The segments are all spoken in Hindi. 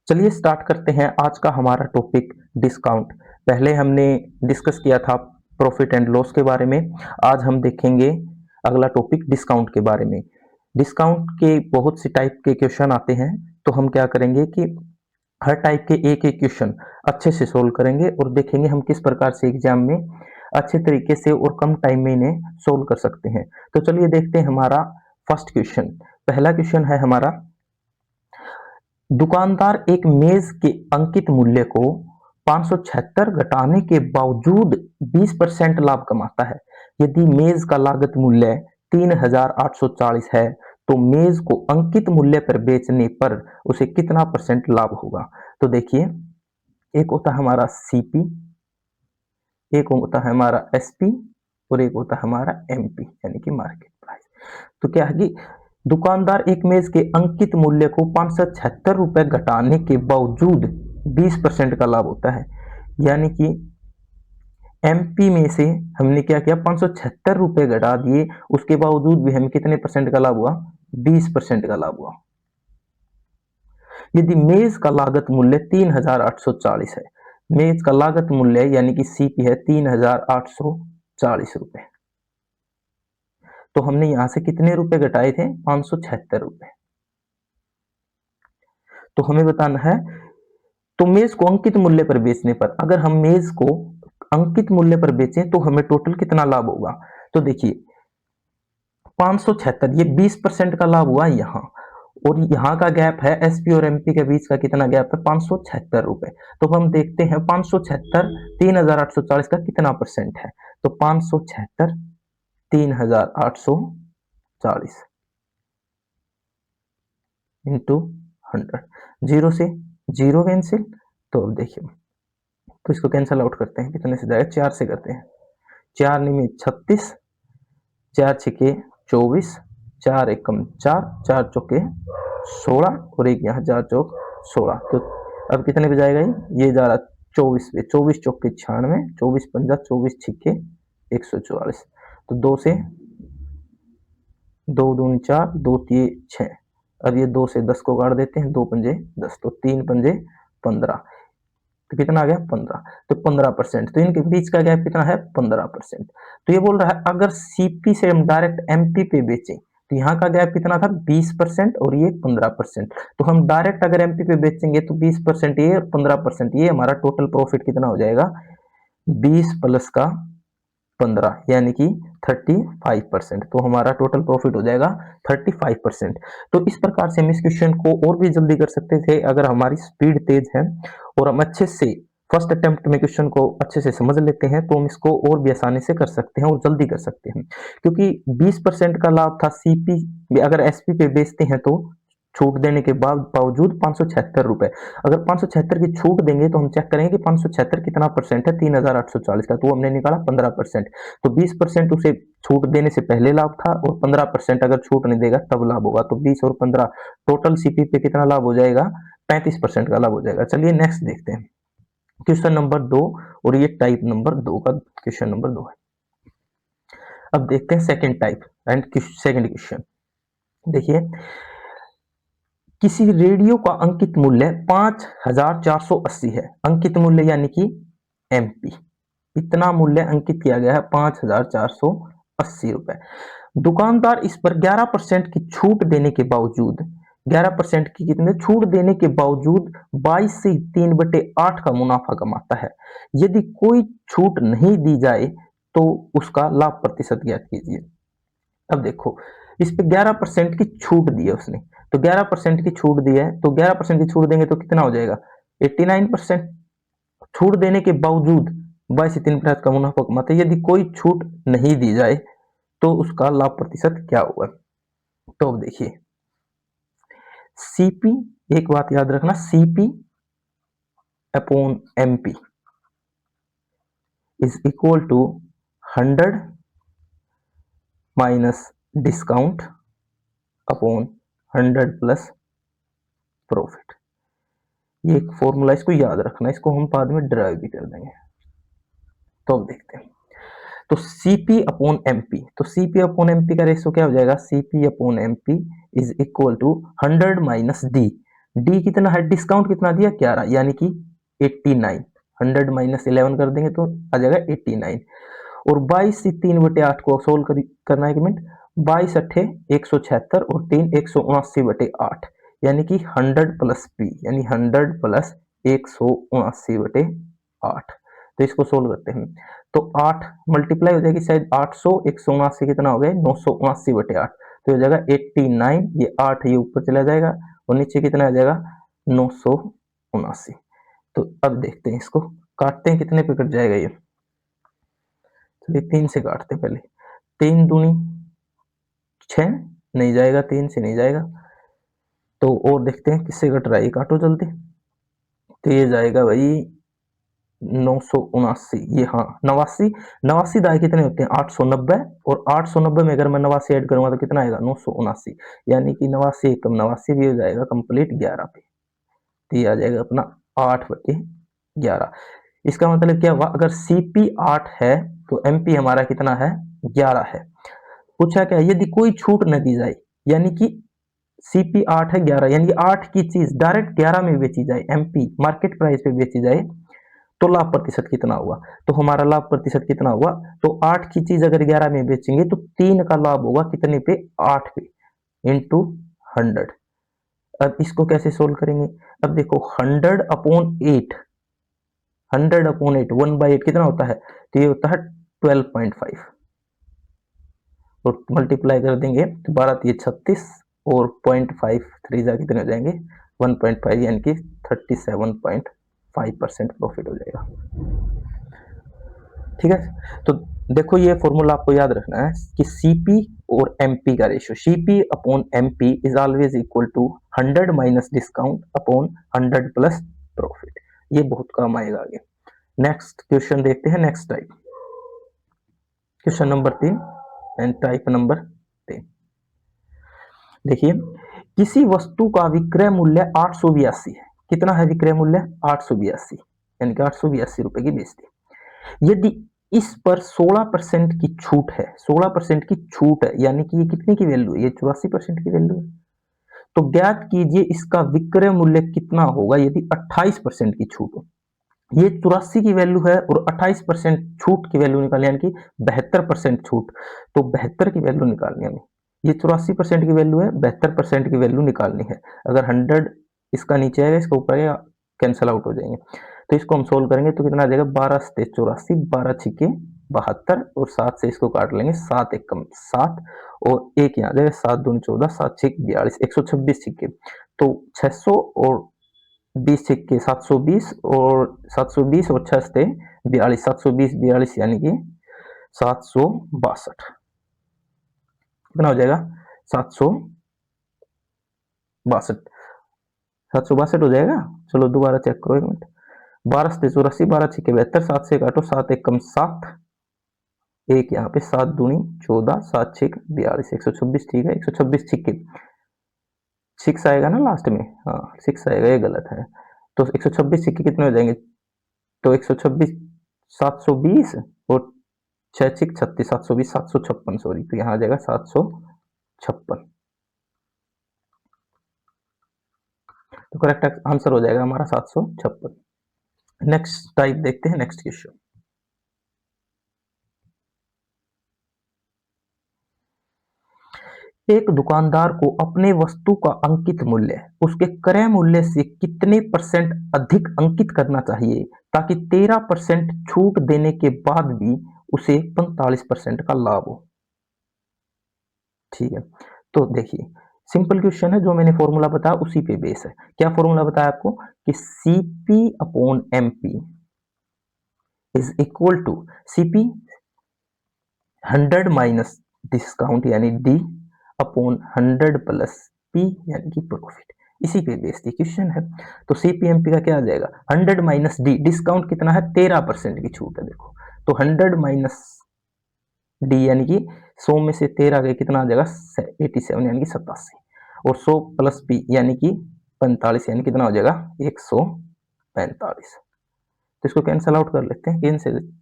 चलिए स्टार्ट करते हैं आज का हमारा टॉपिक डिस्काउंट। पहले हमने डिस्कस किया था प्रॉफिट एंड लॉस के बारे में। आज हम देखेंगे अगला टॉपिक डिस्काउंट के बारे में। डिस्काउंट के बहुत से टाइप के क्वेश्चन आते हैं, तो हम क्या करेंगे कि हर टाइप के एक एक क्वेश्चन अच्छे से सोल्व करेंगे और देखेंगे हम किस प्रकार से एग्जाम में अच्छे तरीके से और कम टाइम में इन्हें सोल्व कर सकते हैं। तो चलिए देखते हैं हमारा फर्स्ट क्वेश्चन। पहला क्वेश्चन है हमारा, दुकानदार एक मेज के अंकित मूल्य को 576 घटाने के बावजूद 20% लाभ कमाता है। यदि मेज का लागत मूल्य 3840 है तो मेज को अंकित मूल्य पर बेचने पर उसे कितना परसेंट लाभ होगा। तो देखिए, एक होता है हमारा सीपी, एक होता है हमारा एसपी और एक होता है हमारा एमपी यानी कि मार्केट प्राइस। तो क्या है कि दुकानदार एक मेज के अंकित मूल्य को 576 रुपए घटाने के बावजूद 20% का लाभ होता है। यानी कि एमपी में से हमने क्या किया, 576 रुपए घटा दिए, उसके बावजूद भी हमें कितने परसेंट का लाभ हुआ, 20% का लाभ हुआ। यदि मेज का लागत मूल्य 3840 है, मेज का लागत मूल्य यानी कि सीपी है 3840 रुपए, तो हमने यहां से कितने रुपए घटाए थे, 576 रुपए। तो हमें बताना है, तो मेज को अंकित मूल्य पर बेचने पर, अगर हम मेज को अंकित मूल्य पर बेचें तो हमें टोटल कितना लाभ होगा। तो देखिए 576, ये 20% का लाभ हुआ यहाँ, और यहाँ का गैप है एसपी और एमपी के बीच का, कितना गैप है, 576 रुपए। तो हम देखते हैं 576 3840 का कितना परसेंट है। तो 576 3840 इंटू 100, जीरो से जीरो कैंसिल। तो अब देखिए, तो इसको कैंसिल आउट करते हैं, कितने से जाएगा, 4 से करते हैं, 4 में 36, 4 छके 24, 4 एकम 4, 4 चौके 16 और एक यहाँ 4 चौक 16। तो अब कितने पे जाएगा, ये जा रहा 24 पे, 24 चौके 96, 24 पंजा 24 छिके 144। तो 2 से 2 दूनी 4, 2 तिये 6। अब ये 2 से 10 को काट देते हैं, 2 पंजे 10, तो 3 पंजे 15, तो कितना आ गया 15। तो 15%, तो इनके बीच का गैप कितना है, 15%। तो ये बोल रहा है अगर सीपी से हम डायरेक्ट एमपी पे बेचें तो यहाँ का गैप कितना था, 20% और ये 15%। तो हम डायरेक्ट अगर एमपी पे बेचेंगे तो 20% ये और 15% ये, हमारा टोटल प्रॉफिट कितना हो जाएगा, 20 प्लस का 15 यानी कि 35%। तो हमारा टोटल प्रॉफिट हो जाएगा 35%। तो इस प्रकार से हम इस क्वेश्चन को और भी जल्दी कर सकते थे अगर हमारी स्पीड तेज है और हम अच्छे से फर्स्ट अटेम्प्ट में क्वेश्चन को अच्छे से समझ लेते हैं, तो हम इसको और भी आसानी से कर सकते हैं और जल्दी कर सकते हैं। क्योंकि 20% का लाभ था सीपी, अगर एसपी पे बेचते हैं तो छूट देने के बाद बावजूद 576 रुपए, अगर 576 की छूट देंगे तो हम चेक करेंगे कि 576 कितना परसेंट है 3840 का, तो हमने निकाला 15%। तो 20% उसे छूट देने से पहले लाभ था और 15% अगर छूट नहीं देगा तब लाभ होगा। तो 20 और 15 टोटल सीपी पे कितना लाभ हो जाएगा, 35% का लाभ हो जाएगा। चलिए नेक्स्ट देखते हैं क्वेश्चन नंबर 2, और ये टाइप नंबर 2 का क्वेश्चन नंबर 2 है। अब देखते हैं second type and second question. देखिए, किसी रेडियो का अंकित मूल्य 5480 है, अंकित मूल्य यानी कि एमपी, इतना मूल्य अंकित किया गया है 5480 रुपए। दुकानदार इस पर 11% की छूट देने के बावजूद, 11% की कितने छूट देने के बावजूद 22 से 3/8 का मुनाफा कमाता है। यदि कोई छूट नहीं दी जाए तो उसका लाभ प्रतिशत ज्ञात कीजिए। अब देखो, इस पे 11% की छूट दी है उसने, तो 11% की छूट दी है, तो 11% की छूट देंगे तो कितना हो जाएगा, 89%। छूट देने के बावजूद 22 से 3% का मुनाफा कमाते हैं। यदि कोई छूट नहीं दी जाए तो उसका लाभ प्रतिशत क्या होगा। तो अब देखिए, सीपी, एक बात याद रखना, CP upon MP is equal to 100 minus discount upon 100 plus profit. ये एक फॉर्मूला, इसको याद रखना, इसको हम बाद में ड्राइव भी कर देंगे। तो अब देखते हैं, तो सीपी अपॉन एमपी, तो सीपी अपॉन एमपी का रेशो क्या हो जाएगा, CP upon MP is equal to 100 minus D, D कितना है, डिस्काउंट कितना दिया 11 यानी कि 89, 100 माइनस 11 कर देंगे तो आ जाएगा 89। और 22 से 3/8 को सोल्व करना है कि मिनट, 22 अट्ठे 176 और 3 179/8 यानी कि 100 प्लस पी यानी 100 प्लस 179/8। तो इसको सोल्व करते हैं तो 8 मल्टीप्लाई हो जाएगी शायद 800, 179 कितना हो गया 979/8, तो हो जाएगा 89, ये 8 ये ऊपर चला जाएगा और नीचे कितना आ जाएगा 979। तो अब देखते हैं इसको काटते हैं कितने पे कट जाएगा ये, चलिए 3 से काटते हैं पहले, 3 दूनी 6 नहीं जाएगा, 3 से नहीं जाएगा, तो और देखते हैं किससे कट रहा है, ये काटो जल्दी, तो ये जाएगा भाई 979, ये हाँ 89, 89 दाएं कितने होते हैं 890, और 890 में अगर मैं 89 ऐड करूंगा तो कितना आएगा 979, यानी कि 89 कम 89 भी हो जाएगा कंप्लीट 11 पे, तो ये आ जाएगा अपना 8/11। इसका मतलब क्या हुआ, अगर सीपी 8 है तो एमपी हमारा कितना है 11 है। पूछा क्या, यदि कोई छूट न दी जाए यानी कि सीपी 8 है 11 यानी कि 8 की चीज डायरेक्ट 11 में बेची जाए, एमपी मार्केट प्राइस पे बेची जाए, तो लाभ प्रतिशत कितना हुआ, तो हमारा लाभ प्रतिशत कितना हुआ, तो 8 की चीज अगर 11 में बेचेंगे तो 3 का लाभ होगा कितने पे 8 पे इंटू 100। अब इसको कैसे सोल्व करेंगे, अब देखो 100/8, 100/8 1/8 कितना होता है, तो ये होता है 12.5, और मल्टीप्लाई कर देंगे तो 12 36 और 0.5 3 जा कितने हो जाएंगे 1.5 यानी कि 37.5% प्रॉफिट हो जाएगा। ठीक है, तो देखो ये फॉर्मूला आपको याद रखना है कि सीपी और एमपी का ratio, CP upon MP is always equal to 100 minus discount upon 100 plus profit, ये बहुत काम आएगा आगे। नेक्स्ट क्वेश्चन देखते हैं, next type, question number 3 and type number 3। देखिए, किसी वस्तु का विक्रय मूल्य 882 है, कितना है विक्रय मूल्य 882 यानी कि 882 रुपए की बेचती, यदि इस पर 16% की छूट है, 16% की छूट है यानी कि ये कितने की वैल्यू है, ये 84% की वैल्यू है, तो ज्ञात कीजिए इसका विक्रय मूल्य कितना होगा यदि 28% की छूट हो। ये 84 की वैल्यू है और 28% छूट की वैल्यू निकालनी यानी कि 72% छूट, तो 72 की वैल्यू निकालनी है हमें, ये 84% की वैल्यू है, 72% की वैल्यू निकालनी है। अगर 100 इसका नीचे आएगा इसका ऊपर आएगा कैंसिल आउट हो जाएंगे, तो इसको हम सोल्व करेंगे तो कितना आ जाएगा 12 से 84, 12 छिके 72 और 7 से इसको काट लेंगे, 7 एकम 7 और एक यहाँ जाएगा 7 दूनी 14, 7 छिक 42, 126 छिके, तो 600 और 20 छिक्के 720 और 720 और 6 से 42, 720 42 यानी कि 762, कितना हो जाएगा 762, 762 हो जाएगा। चलो दोबारा चेक करो एक मिनट, 12 से 84, 12 छिक्के 72, 7 से काटो 7 एकम 7, एक यहाँ पे 7 दूनी 14, 7 छिक 42, 126 ठीक है, 126 छिक्के 6 आएगा ना लास्ट में, हाँ 6 आएगा, ये गलत है, तो 126 छिक्के कितने हो जाएंगे, तो 126 720 और 6 छिक 36, 720 756 सॉरी, तो यहाँ आ जाएगा 756, तो करेक्ट आंसर हो जाएगा हमारा 756। नेक्स्ट टाइप देखते हैं, नेक्स्ट क्वेश्चन, एक दुकानदार को अपने वस्तु का अंकित मूल्य उसके क्रय मूल्य से कितने परसेंट अधिक अंकित करना चाहिए ताकि 13% छूट देने के बाद भी उसे 45% का लाभ हो। ठीक है, तो देखिए सिंपल क्वेश्चन है, जो मैंने फॉर्मूला बताया उसी पे बेस है। क्या फॉर्मूला बताया आपको कि CP upon MP is equal to CP 100 minus discount यानी डी अपॉन 100 प्लस पी यानी कि प्रॉफिट, इसी पे बेस्ड क्वेश्चन है। तो सीपीएमपी का क्या आ जाएगा 100 माइनस डी, डिस्काउंट कितना है 13% की छूट है देखो, तो 100 माइनस डी यानी कि 100 में से 13 गए कितना आ जाएगा 87 यानी कि 87, और 100 प्लस पी यानी कि 45 यानी कितना हो जाएगा 145, तो इसको कैंसल आउट कर लेते हैं,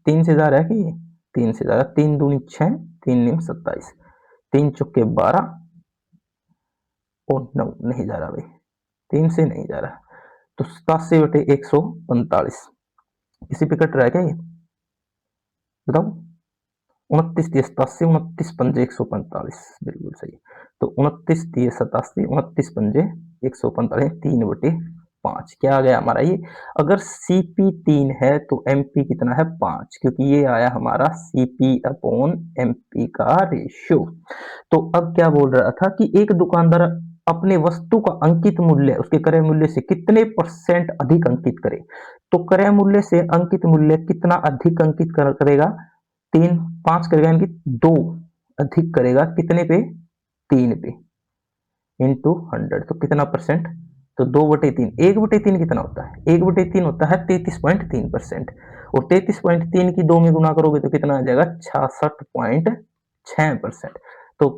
3 से जा रहा है कि 3 से जा रहा है, 3 दूनी 6 3 नीम 27, 3 चुके 12 और 9 नहीं जा रहा भाई, 3 से नहीं जा रहा, तो 87/145 इसी पे कट रहा है क्या ये, बताओ। 29×3=87, 29 पंजे 145, बिल्कुल सही। तो 29×3=87, 29 पंजे 145, 3/5 क्या आ गया हमारा ये। अगर CP 3 है तो MP कितना है 5, क्योंकि ये आया हमारा CP/MP का रेशियो। तो अब क्या बोल रहा था कि एक दुकानदार अपने वस्तु का अंकित मूल्य उसके क्रय मूल्य से कितने % अधिक अंकित करे। तो क्रय मूल्य से अंकित मूल्य कितना अधिक अंकित करेगा, 3 5 करेगा, यानी कि 2 अधिक करेगा कितने पे, 3 पे, इंटू 100, तो कितना परसेंट, तो 2/3, 1/3 कितना होता है, 1/3 होता है 33.3%, और 33.3 की 2 में गुना करोगे तो कितना आ जाएगा 66.6%। तो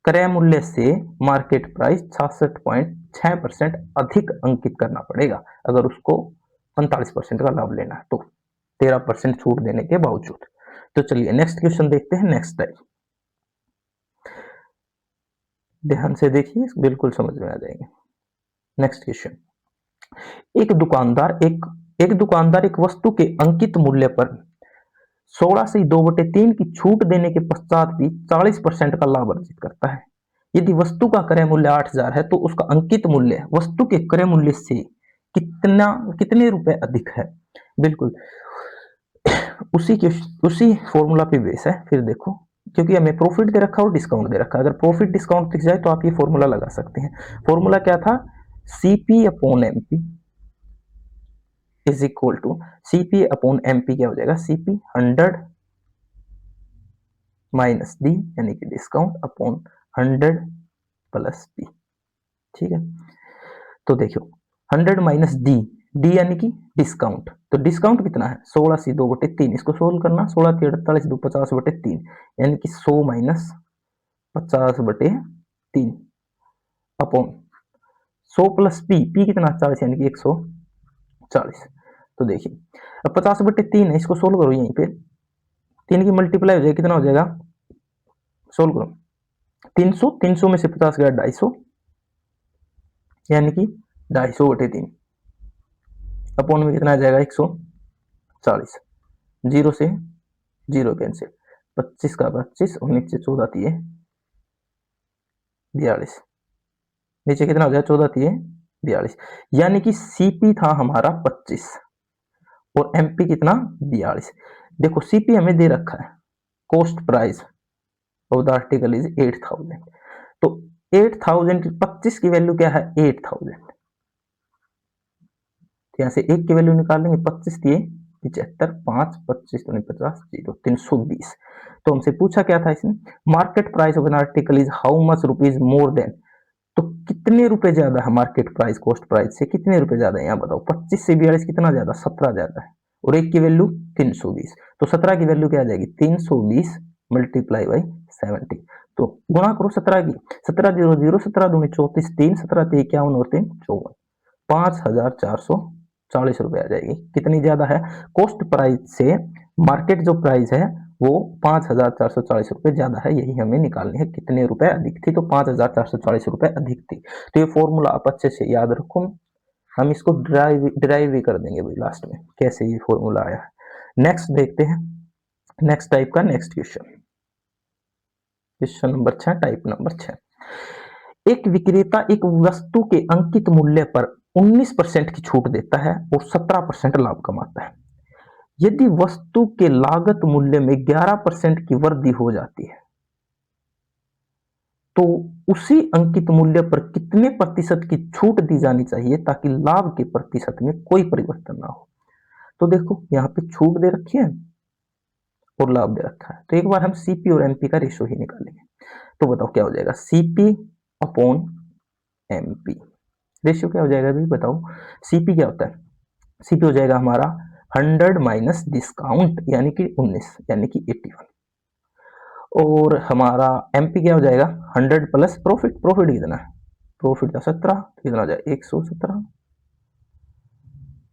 क्रय मूल्य से मार्केट प्राइस 66.6% अधिक अंकित करना पड़ेगा अगर उसको 45% का लाभ लेना है, तो 13% छूट देने के बावजूद। तो चलिए नेक्स्ट क्वेश्चन देखते हैं, नेक्स्ट टाइप। ध्यान से देखिए, बिल्कुल समझ में आ जाएंगे। नेक्स्ट क्वेश्चन, एक दुकानदार एक वस्तु के अंकित मूल्य पर 16 से 2/3 की छूट देने के पश्चात भी 40% का लाभ अर्जित करता है। यदि वस्तु का क्रय मूल्य 8,000 है तो उसका अंकित मूल्य वस्तु के क्रय मूल्य से कितने रुपए अधिक है। बिल्कुल उसी फॉर्मूला पे बेस है। फिर देखो, क्योंकि हमें प्रॉफिट दे रखा है और डिस्काउंट दे रखा है, अगर प्रॉफिट डिस्काउंट दिख जाए तो आप ये फॉर्मूला लगा सकते हैं। फॉर्मूला क्या था, CP/MP is equal to CP/MP क्या हो जाएगा, CP 100 माइनस डी यानी कि डिस्काउंट अपॉन 100 प्लस पी। ठीक है, तो देखो 100 माइनस डी, डी यानी कि डिस्काउंट, तो डिस्काउंट कितना है 16 से 2/3, इसको सोल्व करना, 16 3 48 2 50/3, यानी कि 100 minus 50/3 upon 100 plus P, P कितना 40 यानी कि 140। तो देखिए अब 50/3 है, इसको सोल्व करो, यहीं पे 3 की मल्टीप्लाई हो जाएगी, कितना हो जाएगा, सोल्व करो, 300, 300 में से 50 गया 250, यानी कि 250/3 अपॉन में कितना आ जाएगा 140, 0 से 0 कैंसिल, 25 का 25 और नीचे 14 दिए 42, नीचे कितना हो जाएगा 14 दिए 42, यानी कि CP था हमारा 25 और MP कितना 42। देखो CP हमें दे रखा है, cost price of the article is 8000, तो 8000 25 की वैल्यू क्या है 8000, यहाँ से 1 की वैल्यू निकाल लेंगे, 25 दिए 75, 5 25 तो 50 0 320। तो हमसे पूछा क्या था इसमें, market price of an article is how much rupees more than, तो कितने रुपए ज्यादा है मार्केट प्राइस कॉस्ट प्राइस से, कितने रुपए ज्यादा है यहाँ बताओ, 25 से 42 कितना ज्यादा, 17 ज्यादा है, और 1 की वैल्यू 320, तो 17 की वैल्यू क्या आ जाएगी 320 मल्टीप्लाई बाई 70, तो गुणा करो 17 की, 17 0 0 17 दूनी 34 3 17 3 51 और 3 54, 5,440 रुपए आ जाएगी। कितनी ज्यादा है, कॉस्ट प्राइस से मार्केट जो प्राइस है वो 5,440 रुपए ज्यादा है, यही हमें निकालनी है, कितने रुपए अधिक थी, तो 5,440 रुपए अधिक थी। तो ये फॉर्मूला आप अच्छे से याद रखो, हम इसको ड्राइव भी कर देंगे भाई लास्ट में, कैसे ये फॉर्मूला आया है। नेक्स्ट देखते हैं, नेक्स्ट टाइप का next question, question number 6, type number 6। एक विक्रेता एक वस्तु के अंकित मूल्य पर 19% की छूट देता है और 17% लाभ कमाता है। यदि वस्तु के लागत मूल्य में 11% की वृद्धि हो जाती है तो उसी अंकित मूल्य पर कितने प्रतिशत की छूट दी जानी चाहिए ताकि लाभ के प्रतिशत में कोई परिवर्तन ना हो। तो देखो यहाँ पे छूट दे रखी है और लाभ दे रखा है, तो एक बार हम CP और MP का रेशो ही निकालेंगे। तो बताओ क्या हो जाएगा, CP अपॉन MP, रेशियो क्या हो जाएगा भाई बताओ, CP क्या होता है, CP हो जाएगा हमारा 100 माइनस डिस्काउंट यानी कि 19 यानी कि 81, और हमारा MP क्या हो जाएगा 100 प्लस प्रॉफिट, प्रॉफिट कितना है, प्रॉफिट का 17, कितना हो जाएगा 117,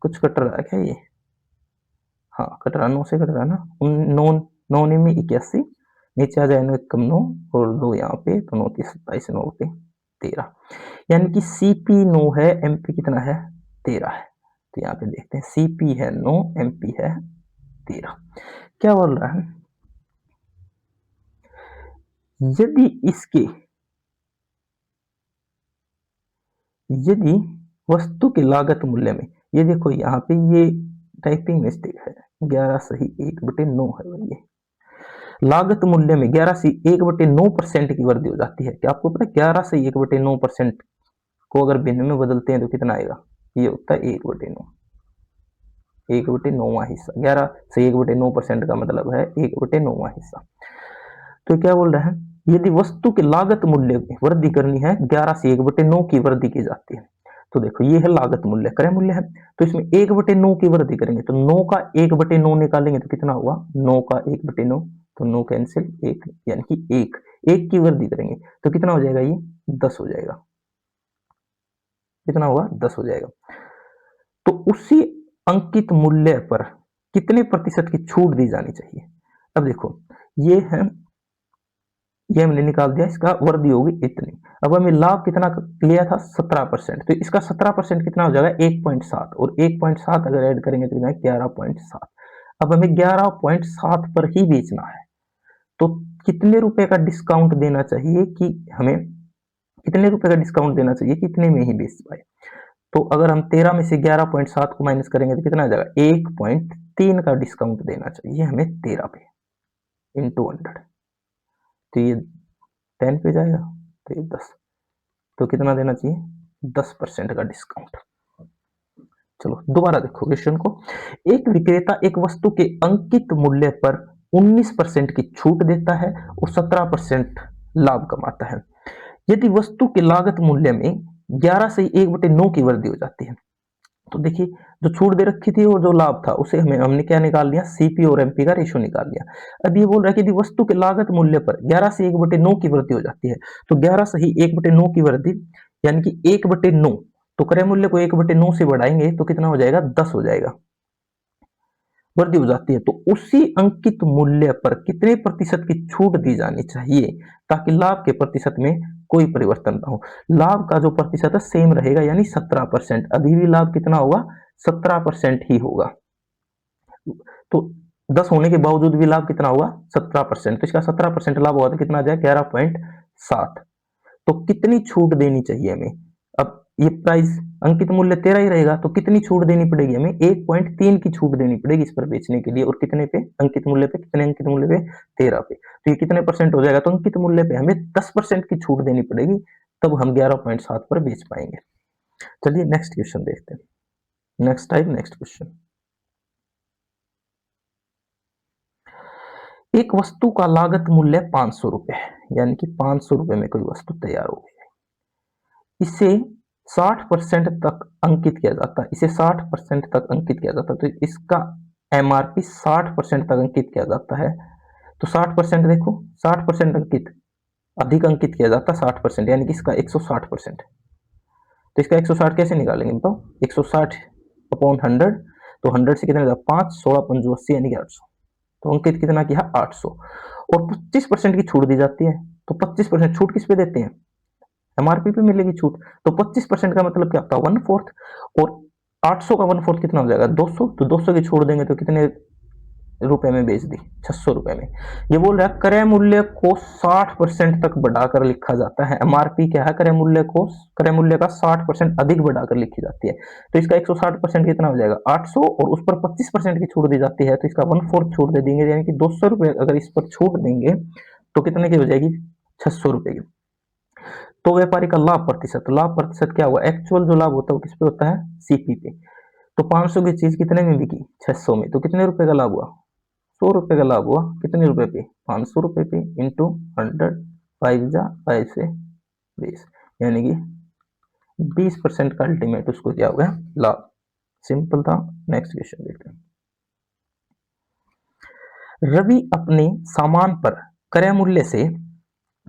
कुछ कट रहा है क्या ये, हाँ कट रहा, 9 से कट रहा है ना, 9 9 में 81, नीचे आ जाए 9 कम 9 और 2 यहाँ पे, तो 9 30 27 9 पे 13, यानी कि सीपी 9 है, एमपी कितना है 13 है। तो यहाँ पे देखते हैं सीपी है 9, एमपी है 13। क्या बोल रहा है, यदि इसके यदि वस्तु के लागत मूल्य में, ये देखो यहाँ पे ये टाइपिंग मिस्टेक है, 11 सही 1/9 है भाई। ये लागत मूल्य में 11 से 1/9% की वृद्धि हो जाती है। क्या आपको पता है 11 से 1/9% को अगर भिन्न में बदलते हैं तो कितना आएगा, ये होता है 1/9, 1/9वां हिस्सा। 11 से 1/9% का मतलब है 1/9वां हिस्सा। तो क्या बोल रहे हैं, यदि वस्तु के लागत मूल्य में वृद्धि करनी है 11 से 1/9 की वृद्धि की जाती है। तो देखो ये है लागत मूल्य, क्रय मूल्य है, तो इसमें 1/9 की वृद्धि करेंगे तो 9 का 1/9 निकालेंगे तो कितना हुआ, 9 का 1/9, तो 9 कैंसिल, 1 यानी कि 1 की वृद्धि करेंगे तो कितना हो जाएगा, ये 10 हो जाएगा। कितना होगा, 10 हो जाएगा। तो उसी अंकित मूल्य पर कितने प्रतिशत की छूट दी जानी चाहिए। अब देखो ये है, ये हमने निकाल दिया, इसका वृद्धि होगी इतनी। अब हमें लाभ कितना लिया था 17%, तो इसका 17% कितना हो जाएगा 1.7, और 1.7 अगर ऐड करेंगे तो कितना है 11.7। अब हमें 11.7 पर ही बेचना है, तो कितने रुपए का डिस्काउंट देना चाहिए कि हमें, कितने रुपए का डिस्काउंट देना चाहिए कि इतने में ही बेच पाए। तो अगर हम 13 में से 11.7 को माइनस करेंगे तो कितना आ जाएगा, 1.3 का डिस्काउंट देना चाहिए हमें 13 पे इंटू 100। तो ये 10 पे जाएगा, तो ये 10, तो कितना देना चाहिए 10% का डिस्काउंट। चलो दोबारा देखो क्वेश्चन को। एक विक्रेता एक वस्तु के अंकित मूल्य पर 19% की छूट देता है और 17% लाभ कमाता है। यदि वस्तु के लागत मूल्य में 11 से 1/9 की वृद्धि हो जाती है, तो देखिए जो छूट दे रखी थी और जो लाभ था उसे हमने क्या निकाल लिया, सीपी और एमपी का रेशियो निकाल लिया। अब ये बोल रहा है कि यदि वस्तु के लागत मूल्य पर 11 से 1/9 की वृद्धि हो जाती है, तो 11 से ही 1/9 की वृद्धि यानी कि 1/9, तो क्रय मूल्य को 1/9 से बढ़ाएंगे तो कितना हो जाएगा, 10 हो जाएगा, वृद्धि हो जाती है। तो उसी अंकित मूल्य पर कितने प्रतिशत की छूट दी जानी चाहिए ताकि लाभ के प्रतिशत में कोई परिवर्तन ना हो। लाभ का जो प्रतिशत है सेम रहेगा, यानी 17%। अभी भी लाभ कितना होगा, 17% ही होगा। तो 10 होने के बावजूद भी लाभ कितना होगा, 17%। तो इसका 17% लाभ होगा तो कितना आ जाए 11.7। तो कितनी छूट देनी चाहिए हमें। अब ये प्राइस अंकित मूल्य 13 ही रहेगा, तो कितनी छूट देनी पड़ेगी हमें, 1.3 की छूट देनी पड़ेगी इस पर बेचने के लिए। और कितने पे, अंकित मूल्य पे, कितने अंकित मूल्य पे, 13 पे। तो ये कितने परसेंट हो जाएगा, तो अंकित मूल्य पे हमें 10% की छूट देनी पड़ेगी, तब हम 11.7 पर बेच पाएंगे। चलिए नेक्स्ट क्वेश्चन देखते हैं, नेक्स्ट टाइप, नेक्स्ट क्वेश्चन। एक वस्तु का लागत मूल्य 500 रुपए है, यानी कि 500 रुपए में कोई वस्तु तैयार हो गई, इसे 60% तक अंकित किया जाता है, इसे 60% तक अंकित किया जाता है, तो इसका एमआरपी 60% तक अंकित किया जाता है। तो 60% देखो, 60% अंकित, अधिक अंकित किया जाता है 60%, यानी कि इसका 160%। तो इसका 160 कैसे निकालेंगे बताओ, 160 अपॉन 100, तो 100 से कितना 5, 16 पंजो 80, यानी कि 800। तो अंकित कितना किया 800, और 25% की छूट दी जाती है। तो 25% छूट किस पे देते हैं, एमआरपी पे मिलेगी छूट। तो 25% का मतलब क्या होता है 1/4, और 800 का 1/4 कितना हो जाएगा 200, तो 200 की छोड़ देंगे तो कितने रुपए में बेच दी, 600 रुपए में। ये बोल रहा है क्रय मूल्य को 60% तक बढ़ाकर लिखा जाता है। एमआरपी क्या है, क्रय मूल्य को, क्रय मूल्य का 60% अधिक बढ़ाकर लिखी जाती है। तो इसका 160% कितना हो जाएगा 800, और उस पर 25% की छूट दी जाती है, तो इसका 1/4 छूट दे देंगे, यानी कि 200 रुपए अगर इस पर छूट देंगे तो कितने की हो जाएगी 600 रुपए की। तो व्यापारी का लाभ प्रतिशत, लाभ प्रतिशत क्या हुआ, एक्चुअल जो लाभ होता है वो किस पे होता है, सीपी पे। तो 500 की चीज कितने में बिकी 600 में, तो कितने रुपए का लाभ हुआ 100 रुपए का लाभ हुआ। कितने रुपए पे 500 रुपए पे, इंटू 100, 5 से 20, यानी कि 20% का अल्टीमेट उसको क्या हो गया लाभ। सिंपल था। नेक्स्ट क्वेश्चन देखते हैं। रवि अपने सामान पर क्रय मूल्य से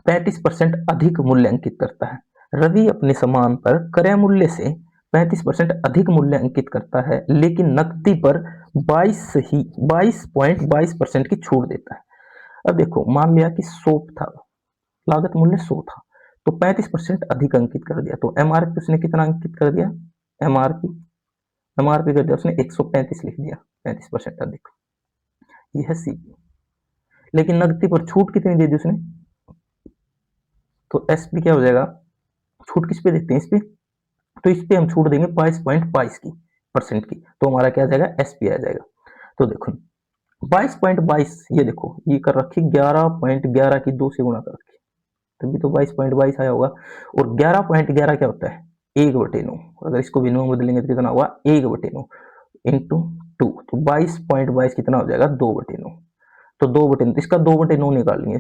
35% अधिक मूल्य अंकित करता है। रवि अपने सामान पर क्रय मूल्य से 35% अधिक मूल्य अंकित करता है, लेकिन नकदी पर 22.22% की छूट देता है। अब देखो मान लिया कि 100 था, लागत मूल्य 100 था, तो 35% अधिक अंकित कर दिया। तो एमआरपी उसने कितना अंकित कर दिया, एमआरपी एमआरपी कर दिया उसने 135 लिख दिया, 35% अधिक, ये है सीपी। लेकिन नकदी पर छूट कितनी दे दी उसने, तो एसपी क्या हो जाएगा, छूट किस पे देते हैं, इस पे, तो इस पे हम छूट देंगे 22.22 की परसेंट की, तो हमारा क्या आ जाएगा, एसपी आ जाएगा। तो देखो 22.22, ये देखो ये कर रखी 11.11 की 2 से गुणा कर रखी, तभी तो 22.22 आया होगा। और 11.11 क्या होता है, 1/9, अगर इसको भी 9 बदलेंगे तो कितना होगा, 1/9 इंटू 2, तो 22.22 कितना हो जाएगा, 2/9। तो 2/9, तो इसका 2/9 निकाल लेंगे,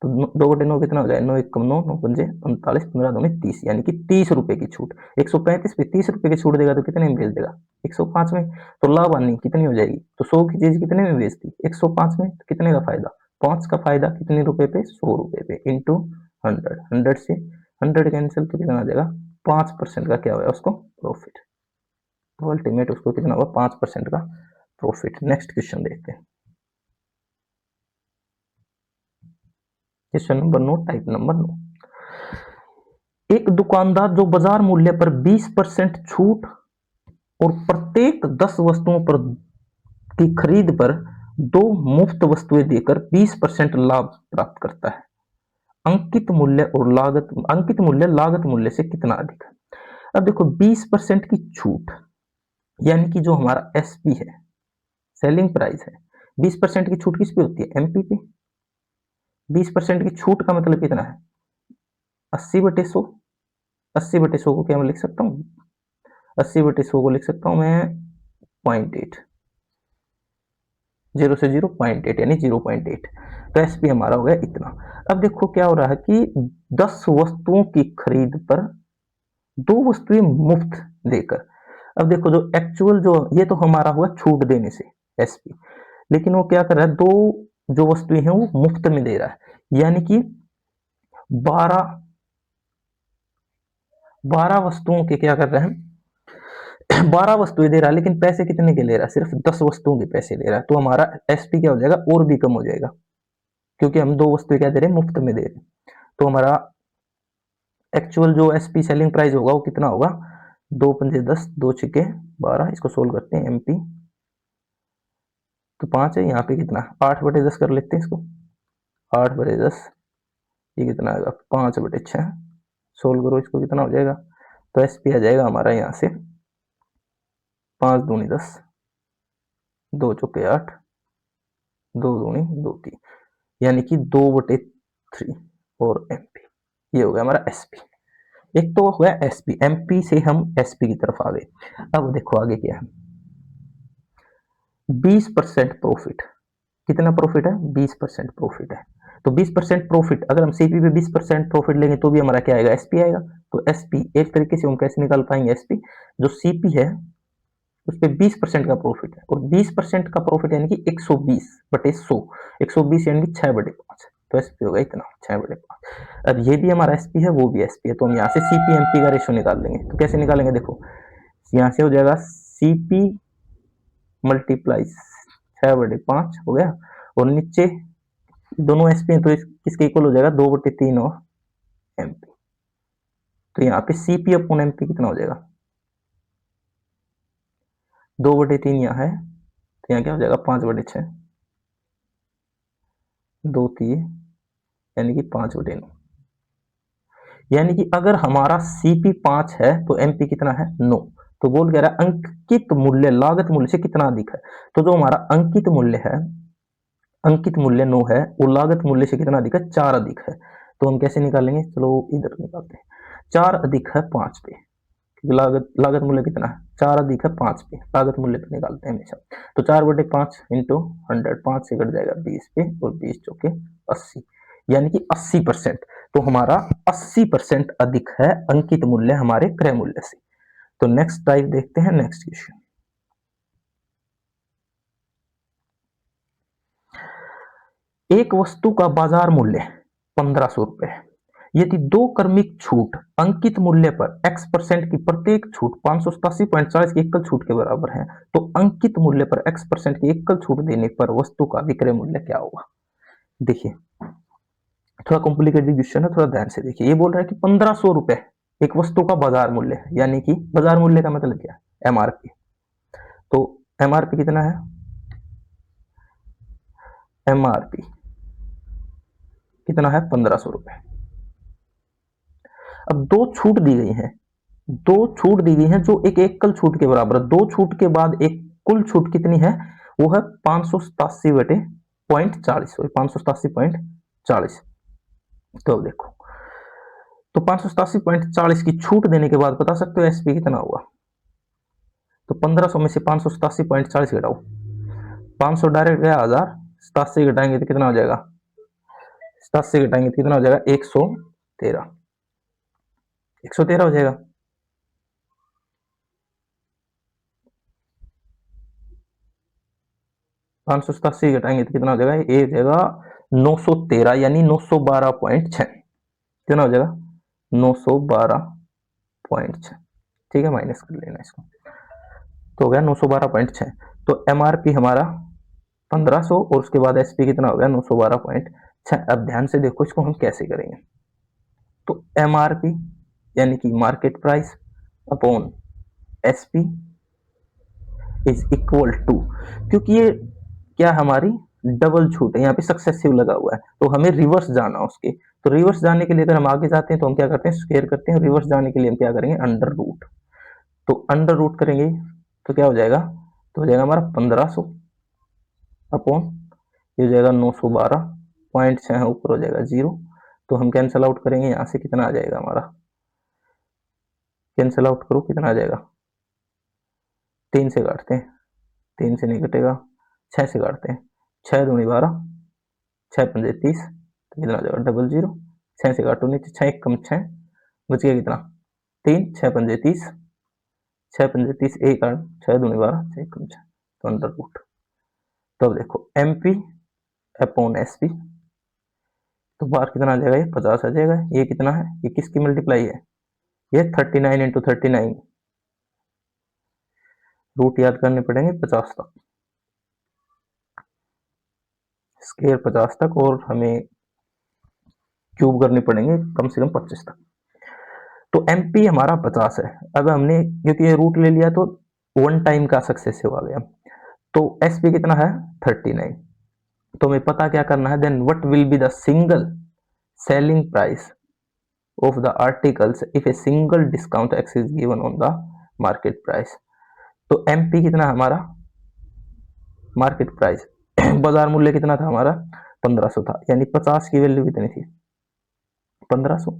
तो 2/9 कितना हो जाएगा, 9 1 9, 9 पंजे 45, 15 दूनी 30, यानी कि 30 रुपए की छूट। 135 पे 30 रुपए की छूट देगा तो कितने में बेच देगा, 105 में। तो लाभ आनी कितनी हो जाएगी, तो 100 की चीज कितने में बेचती, 105 में। तो कितने का फायदा, 5 का फायदा, कितने रुपए पे, 100 रुपए पे, इंटू 100, 100 से 100 कैंसिल, तो कितना आ जाएगा, 5% का क्या हुआ उसको प्रॉफिट। तो अल्टीमेट उसको कितना होगा, 5% का प्रॉफिट। नेक्स्ट क्वेश्चन देखते हैं, क्वेश्चन नंबर 9, टाइप नंबर 9। एक दुकानदार जो बाजार मूल्य पर 20% छूट और प्रत्येक 10 वस्तुओं पर की खरीद पर 2 मुफ्त वस्तुएं देकर 20% लाभ प्राप्त करता है। अंकित मूल्य और लागत, अंकित मूल्य लागत मूल्य से कितना अधिक है। अब देखो 20% की छूट, यानी कि जो हमारा एसपी है, सेलिंग प्राइस है, 20% की छूट किस पे होती है, एमपी पे। 20% की छूट का मतलब कितना है, 80/100। 80/100 को क्या मैं लिख सकता हूँ, 80/100 को लिख सकता हूँ मैं 0.8, 0 से 0.8 यानी 0.8। तो एसपी हमारा हो गया इतना। अब देखो क्या हो रहा है कि 10 वस्तुओं की खरीद पर 2 वस्तुएं मुफ्त देकर, अब देखो जो एक्चुअल जो ये तो हमारा हुआ छूट देने से एसपी, लेकिन वो क्या कर रहा है, 2 जो वस्तुएं हैं वो मुफ्त में दे रहा है, यानी कि 12 वस्तुओं के क्या कर रहे हैं, 12 वस्तुएं दे रहा है, लेकिन पैसे कितने के ले रहा है, सिर्फ 10 वस्तुओं के पैसे ले रहा है। तो हमारा एसपी क्या हो जाएगा, और भी कम हो जाएगा, क्योंकि हम 2 वस्तुएं क्या दे रहे हैं, मुफ्त में दे रहे हैं। तो हमारा एक्चुअल जो एसपी सेलिंग प्राइस होगा वो कितना होगा, 2 पंजे 10, 2 छिके 12, इसको सोल्व करते हैं, एमपी तो 5 है, यहाँ पे कितना 8/10 कर लेते हैं इसको, 8/10, ये कितना आएगा, 5/6, सोल्व करो इसको, कितना हो जाएगा, तो एसपी आ जाएगा हमारा यहाँ से 5 दूनी 10, 2 चौके 8, 2 दूनी 2 3, यानी कि 2/3 और एमपी, ये हो गया हमारा एसपी। एक तो हो गया एसपी, एमपी से हम एसपी की तरफ आ गए। अब देखो आगे क्या है, 20% प्रॉफिट, कितना प्रॉफिट है, 20% प्रॉफिट है। तो 20% प्रॉफिट, अगर हम सीपी पे 20% प्रॉफिट लेंगे तो भी हमारा क्या आएगा, एसपी आएगा। तो एसपी एक तरीके से हम कैसे निकाल पाएंगे, एसपी जो सीपी है उस पर 20% का प्रॉफिट है, और 20% का प्रॉफिट यानी कि 120/100, 120 यानी कि 6/5, तो एसपी होगा इतना 6/5। अब ये भी हमारा एसपी है, वो भी एसपी है, तो हम यहाँ से सीपी एमपी का रेशो निकाल लेंगे। तो कैसे निकालेंगे, देखो यहाँ से हो जाएगा सीपी मल्टीप्लाई 6/5 हो गया, और नीचे दोनों एसपी हैं तो किसके इक्वल हो जाएगा, 2/3 और एमपी। तो यहाँ पे सीपी अपॉन एमपी कितना हो जाएगा, 2/3 यहाँ है, तो यहाँ क्या हो जाएगा, 5/6, 2 3, यानी कि 5/9। यानी कि अगर हमारा सीपी 5 है तो एमपी कितना है, 9। तो बोल कह रहा है अंकित मूल्य लागत मूल्य से कितना अधिक है। तो जो हमारा अंकित मूल्य है, अंकित मूल्य 9 है, वो लागत मूल्य से कितना अधिक है, 4 अधिक है। तो हम कैसे निकालेंगे, चलो इधर निकालते हैं, 4 अधिक है 5 पे, क्योंकि लागत लागत मूल्य कितना है, 4 अधिक है 5 पे, लागत मूल्य पे निकालते हैं हमेशा। तो 4/5 इंटू 100, 5 से कट जाएगा 20 पे, और 20 चौके 80, यानी कि 80%। तो हमारा 80% अधिक है अंकित मूल्य हमारे क्रय मूल्य से। तो नेक्स्ट टाइप देखते हैं, नेक्स्ट क्वेश्चन। एक वस्तु का बाजार मूल्य 1500 रुपए है, यदि 2 क्रमिक छूट अंकित मूल्य पर x% की प्रत्येक छूट 587.40 की एकल छूट के बराबर है, तो अंकित मूल्य पर x% की एकल छूट देने पर वस्तु का विक्रय मूल्य क्या होगा। देखिए थोड़ा कॉम्प्लिकेटेड क्वेश्चन है, थोड़ा ध्यान से देखिए। ये बोल रहा है कि 1500 रुपए एक वस्तु का बाजार मूल्य है, यानी कि बाजार मूल्य का मतलब क्या है, एमआरपी। तो एमआरपी कितना है, एमआरपी कितना है, 1500 रुपए। अब दो छूट दी गई है, दो छूट दी गई है जो एक एकल छूट के बराबर है। दो छूट के बाद एक कुल छूट कितनी है, वो है 587.40, 587.40। तो अब देखो, तो 587.40 की छूट देने के बाद बता सकते हो एसपी कितना हुआ। तो 1500 में से 587.40 घटाओ, 500 डायरेक्ट गया 1000, 87 घटाएंगे तो कितना हो जाएगा, 87 घटाएंगे तो कितना हो जाएगा, 113, 113 हो जाएगा। 587 घटाएंगे तो कितना हो जाएगा, ये जगह 913, यानी 912.6, कितना हो जाएगा, 912.6। ठीक है, माइनस कर लेना इसको, तो हो गया 912.6। तो एमआरपी हमारा 1500 और उसके बाद एसपी कितना हो गया, 912.6। अब ध्यान से देखो इसको हम कैसे करेंगे। तो एमआरपी यानी कि market price upon SP is equal to, क्योंकि ये क्या हमारी डबल छूट है, यहाँ पे सक्सेसिव लगा हुआ है, तो हमें रिवर्स जाना उसके। तो रिवर्स जाने के लिए अगर हम आगे जाते हैं तो हम क्या करते हैं, स्क्वायर करते हैं। रिवर्स जाने के लिए हम क्या करेंगे, अंडर रूट। तो अंडर रूट करेंगे तो क्या हो जाएगा, तो हो जाएगा हमारा 1500 अपॉन, ये हो जाएगा 912.6, ऊपर हो जाएगा 0। तो हम कैंसल आउट करेंगे, यहाँ से कितना आ जाएगा हमारा, कैंसल आउट करो कितना आ जाएगा, 3 से काटते हैं, 3 से नहीं कटेगा, 6 से काटते हैं, 6 दूनी 12, 6 पंजे 30, तो कितना हो जाएगा, 00। 6 से काटो नीचे, 6 एक कम 6, बच गया कितना, 3, 6 पंजे 30, 6 पंजे 30, एक 8, 6 दूनी 12, 6 कम 6, तो अंडर रूट। तो अब देखो एमपी अपॉन एसपी, तो बाहर कितना आ जाएगा, ये 50 आ जाएगा। ये कितना है, ये किसकी मल्टीप्लाई है, ये 39 इंटू 39, रूट याद करने पड़ेंगे 50 तक, स्क्वायर 50 तक, और हमें क्यूब करने पड़ेंगे कम से कम 25 तक। तो एमपी हमारा 50 है। अब हमने क्योंकि ये रूट ले लिया तो वन टाइम का सक्सेसिव आ गया। तो एसपी कितना है, 39। तो हमें पता क्या करना है, then what will be the single selling price of the articles if a single discount X is given on the market price. तो एमपी कितना हमारा, मार्केट प्राइस बाजार मूल्य कितना था हमारा, 1500 था, यानी 50 की वैल्यू कितनी थी, 1500।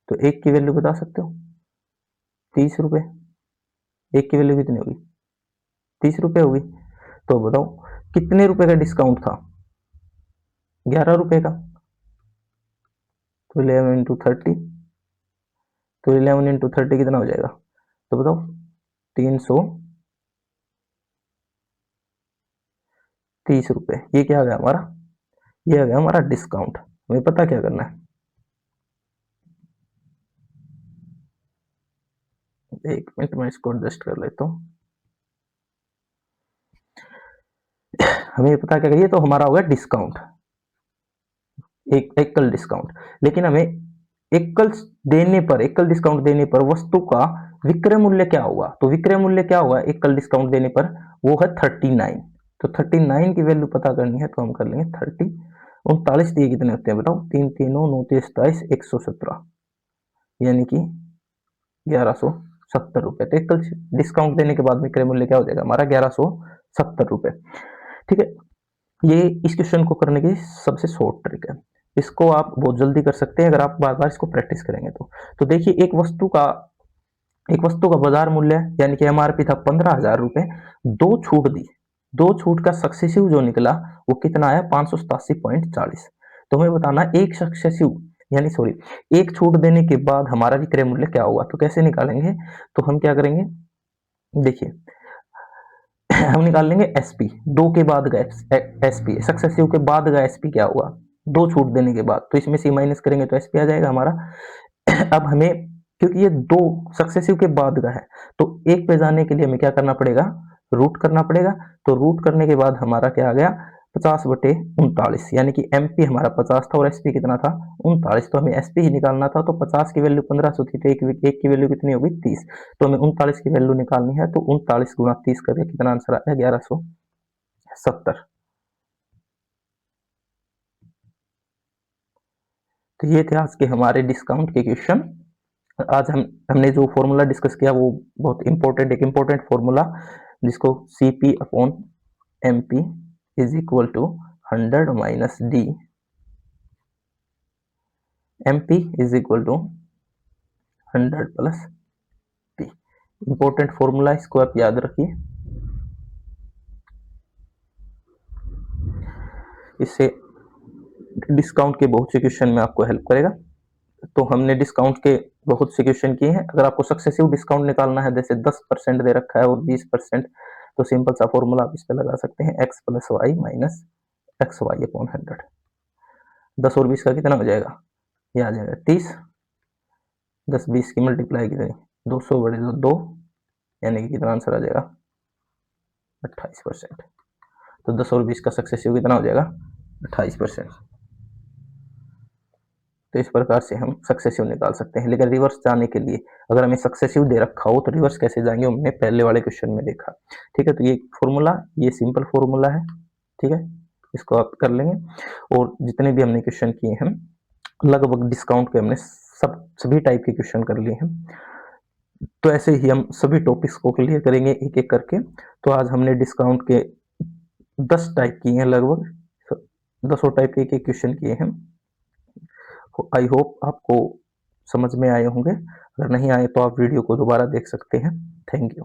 तो एक की वैल्यू बता सकते हो, 30 रुपए। एक की वैल्यू कितनी होगी, 30 रुपए होगी। तो बताओ कितने रुपए का डिस्काउंट था, 11 रुपए का। तो 11 इंटू 30, तो 11 इंटू 30 कितना हो जाएगा, तो बताओ 330 रुपए। ये क्या आ गया हमारा, ये आ गया हमारा डिस्काउंट। हमें पता क्या करना है, एक मिनट में इसको एडजस्ट कर लेता हूँ। हमें पता क्या करिए, तो हमारा हो गया डिस्काउंट, एक एकल डिस्काउंट। लेकिन हमें एकल देने पर, एकल डिस्काउंट देने पर वस्तु का विक्रय मूल्य क्या होगा, तो विक्रय मूल्य क्या होगा एकल डिस्काउंट देने पर, वो है 39। तो 39 की वैल्यू पता करनी है तो हम कर लेंगे 30, 39 दिए कितने होते हैं बताओ, 3 3 9 9 23 27, 117, यानी कि 1170 रुपए। तो एकल डिस्काउंट देने के बाद विक्रय मूल्य क्या हो जाएगा हमारा, 1170 रुपए। ठीक है, ये इस क्वेश्चन को करने की सबसे शॉर्ट ट्रिक है। इसको आप बहुत जल्दी कर सकते हैं अगर आप बार बार इसको प्रैक्टिस करेंगे तो देखिए एक वस्तु का बाजार मूल्य यानी कि एमआरपी था 15,000 रुपए, दो छूट दी, दो छूट का सक्सेसिव जो निकला वो कितना आया, 587.40। तो हमें बताना एक सक्सेसिव यानी सॉरी एक छूट देने के बाद हमारा विक्रय मूल्य क्या होगा। तो कैसे निकालेंगे, तो हम क्या करेंगे, देखिए हम निकाल लेंगे एसपी, दो के बाद का एसपी, सक्सेसिव के बाद का एसपी क्या हुआ, दो छूट देने के बाद, तो इसमें से माइनस करेंगे तो एसपी आ जाएगा हमारा। अब हमें क्योंकि ये दो सक्सेसिव के बाद का है तो एक पे जाने के लिए हमें क्या करना पड़ेगा, रूट करना पड़ेगा। तो रूट करने के बाद हमारा क्या आ गया, 50/39, यानी कि एमपी हमारा 50 था और एसपी कितना था 39, तो हमें एसपी ही निकालना था। तो 50 की वैल्यू 1500 थी, तो एक की वैल्यू कितनी होगी 30, तो हमें 39 की वैल्यू निकालनी है। तो 39 गुणा 30 करके कितना आंसर आया 1170। तो ये थे आज के हमारे डिस्काउंट के क्वेश्चन। आज हमने जो फॉर्मूला डिस्कस किया वो बहुत इंपॉर्टेंट, एक इंपॉर्टेंट फॉर्मूला जिसको CP upon MP is equal to 100 minus D, MP is equal to 100 plus P। Important formula, इसको आप याद रखिए। इससे डिस्काउंट के बहुत से क्वेश्चन में आपको हेल्प करेगा। तो हमने डिस्काउंट के बहुत से क्वेश्चन किए हैं। अगर आपको सक्सेसिव डिस्काउंट निकालना है, जैसे 10% दे रखा है और 20%, तो सिंपल सा फॉर्मूला आप इस पे लगा सकते हैं, x plus Y minus X Y upon 100। 10 और 20 का कितना हो जाएगा, ये आ जाएगा 30। 10-20 की मल्टीप्लाई कितनी, 200 बड़े 2, यानी कि कितना आंसर आ जाएगा 28%। तो 10 और 20 का सक्सेसिव कितना हो जाएगा 28%। तो इस प्रकार से हम सक्सेसिव निकाल सकते हैं। लेकिन रिवर्स जाने के लिए, अगर हमें सक्सेसिव दे रखा हो तो रिवर्स कैसे जाएंगे, हमने पहले वाले क्वेश्चन में देखा। ठीक है, तो ये फॉर्मूला, ये सिंपल फॉर्मूला है। ठीक है, इसको आप कर लेंगे। और जितने भी हमने क्वेश्चन किए हैं, लगभग डिस्काउंट के हमने सभी टाइप के क्वेश्चन कर लिए हैं। तो ऐसे ही हम सभी टॉपिक्स को क्लियर करेंगे एक एक करके। तो आज हमने डिस्काउंट के 10 टाइप किए हैं, लगभग 10 टाइप के एक एक क्वेश्चन किए हैं। आई होप आपको समझ में आए होंगे। अगर नहीं आए तो आप वीडियो को दोबारा देख सकते हैं। Thank you.